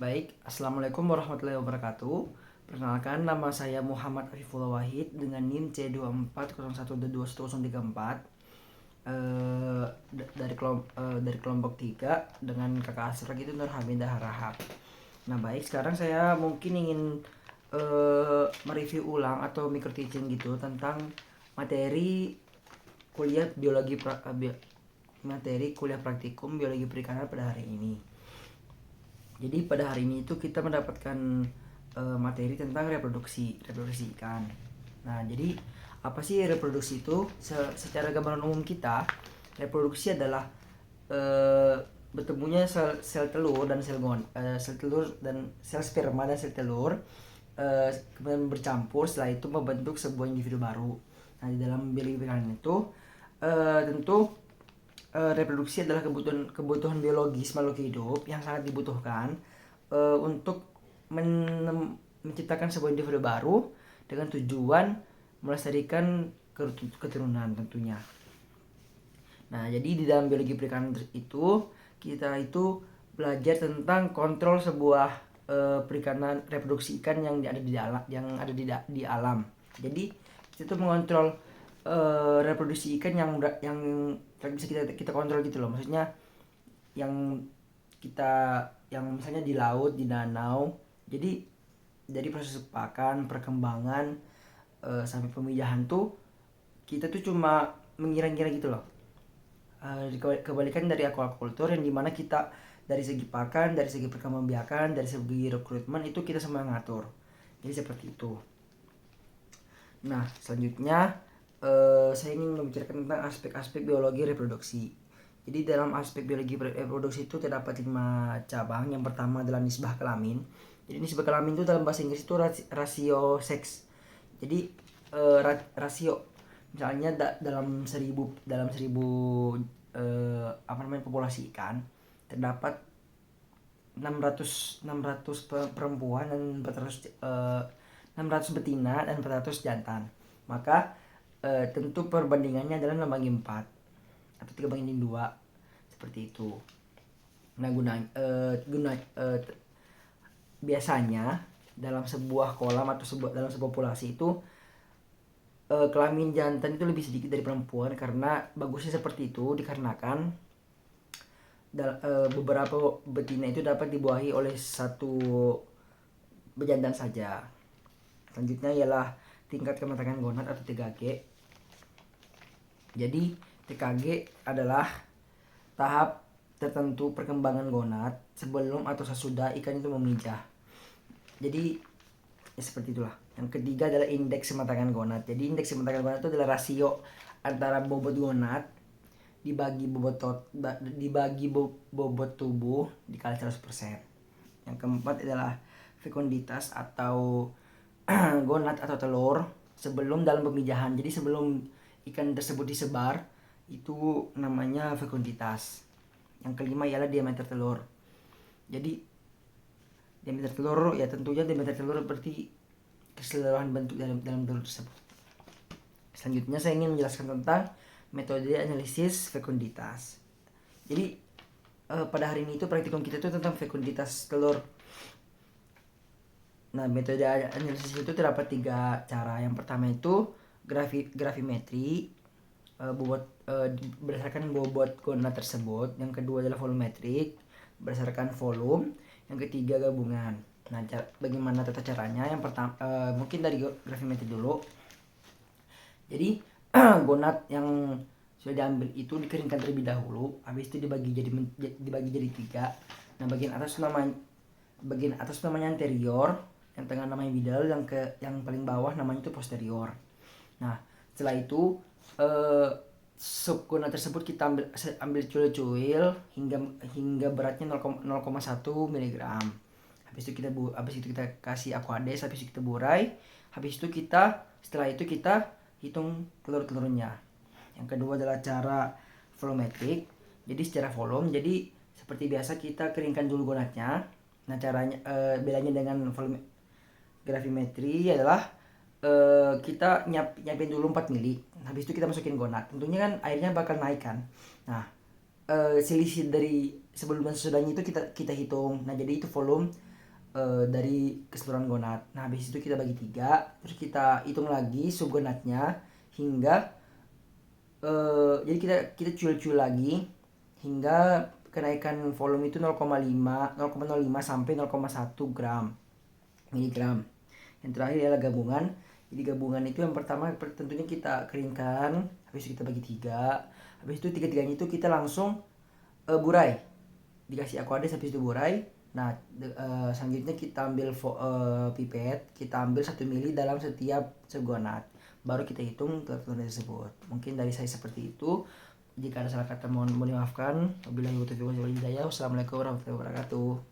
Baik, Assalamualaikum warahmatullahi wabarakatuh. Perkenalkan, nama saya Muhammad Arifullah Wahid dengan NIM C2401211034 dari kelompok 3 dengan kakak asrag itu Nur Hamidah Harahap. Nah baik, sekarang saya mungkin ingin mereview ulang atau micro teaching gitu tentang materi kuliah materi kuliah praktikum biologi perikanan pada hari ini. Jadi pada hari ini itu kita mendapatkan materi tentang reproduksi ikan. Nah, jadi apa sih reproduksi itu? Secara gambaran umum kita, reproduksi adalah bertemunya sel telur dan sel telur dan sel sperma dan sel telur kemudian bercampur, setelah itu membentuk sebuah individu baru. Nah, di dalam biologi perikanan itu tentu reproduksi adalah kebutuhan biologis makhluk hidup yang sangat dibutuhkan untuk menciptakan sebuah individu baru dengan tujuan melestarikan keturunan tentunya. Nah, jadi di dalam biologi perikanan itu kita itu belajar tentang kontrol sebuah perikanan reproduksi ikan yang ada di alam. Jadi kita tuh mengontrol reproduksi ikan yang bisa kita kontrol gitu loh, maksudnya yang misalnya di laut, di danau. Jadi dari proses pakan, perkembangan sampai pemijahan tuh kita tuh cuma mengira-ngira gitu loh. Kebalikan dari aquaculture yang dimana kita dari segi pakan, dari segi perkembangbiakan, dari segi rekrutmen itu kita semua ngatur. Jadi seperti itu. Nah, selanjutnya saya ingin membicarakan tentang aspek-aspek biologi reproduksi. Jadi dalam aspek biologi reproduksi itu terdapat 5 cabang. Yang pertama adalah nisbah kelamin. Jadi nisbah kelamin itu dalam bahasa Inggris itu rasio seks. Jadi rasio misalnya dalam seribu populasi ikan terdapat 600 perempuan dan 600 betina dan 400 jantan. Maka tentu perbandingannya adalah 6 banding 4 atau 3 banding 2 seperti itu. Nah, biasanya dalam sebuah kolam atau dalam sebuah populasi itu kelamin jantan itu lebih sedikit dari perempuan, karena bagusnya seperti itu dikarenakan beberapa betina itu dapat dibuahi oleh satu bejantan saja. Selanjutnya ialah tingkat kematangan gonad atau TKG. Jadi TKG adalah tahap tertentu perkembangan gonad sebelum atau sesudah ikan itu memijah. Jadi ya seperti itulah. Yang ketiga adalah indeks kematangan gonad. Jadi indeks kematangan gonad itu adalah rasio antara bobot gonad dibagi bobot tubuh dikali 100%. Yang keempat adalah fekunditas atau gonad atau telur sebelum dalam pemijahan. Jadi sebelum ikan tersebut disebar itu namanya fekunditas. Yang kelima ialah diameter telur. Jadi diameter telur ya tentunya diameter telur berarti keseluruhan bentuk dalam telur tersebut. Selanjutnya saya ingin menjelaskan tentang metode analisis fekunditas. Jadi pada hari ini itu praktikum kita itu tentang fekunditas telur. Nah, metode analisis itu terdapat 3 cara. Yang pertama itu gravimetri, berdasarkan bobot gonad tersebut. Yang kedua adalah volumetrik, berdasarkan volume. Yang ketiga gabungan. Nah, bagaimana tata caranya? Yang pertama mungkin dari gravimetri dulu. Jadi gonad yang sudah diambil itu dikeringkan terlebih dahulu, habis itu dibagi jadi 3. Nah, bagian atas namanya anterior, yang tengah namanya middle, yang paling bawah namanya itu posterior. Nah, setelah itu subgonad tersebut kita ambil cuil hingga beratnya 0,1 mg. Habis itu kita kasih aquades, habis itu kita burai, setelah itu kita hitung telur-telurnya. Yang kedua adalah cara volumetrik. Jadi secara volume, jadi seperti biasa kita keringkan dulu gonadnya. Nah, caranya bedanya dengan gravimetri adalah kita nyiapin dulu 4 mili. Habis itu kita masukin gonad. Tentunya kan airnya bakal naik kan. Nah, selisih dari sebelum dan sesudahnya itu kita hitung. Nah, jadi itu volume dari keseluruhan gonad. Nah habis itu kita bagi 3, terus kita hitung lagi subgonadnya hingga jadi kita cuil-cuil lagi hingga kenaikan volume itu 0,05 sampai 0,1 gram miligram. Yang terakhir adalah gabungan. Jadi gabungan itu yang pertama tentunya kita keringkan, habis itu kita bagi 3, habis itu tiga-tiganya itu kita langsung burai, dikasih aquades, habis itu burai. Nah selanjutnya kita ambil pipet, kita ambil 1 mili dalam setiap segonat, baru kita hitung ketentuan tersebut. Mungkin dari saya seperti itu. Jika ada salah kata mohon dimaafkan. Wabillahi taufiq wal hidayah. Wassalamualaikum warahmatullahi wabarakatuh.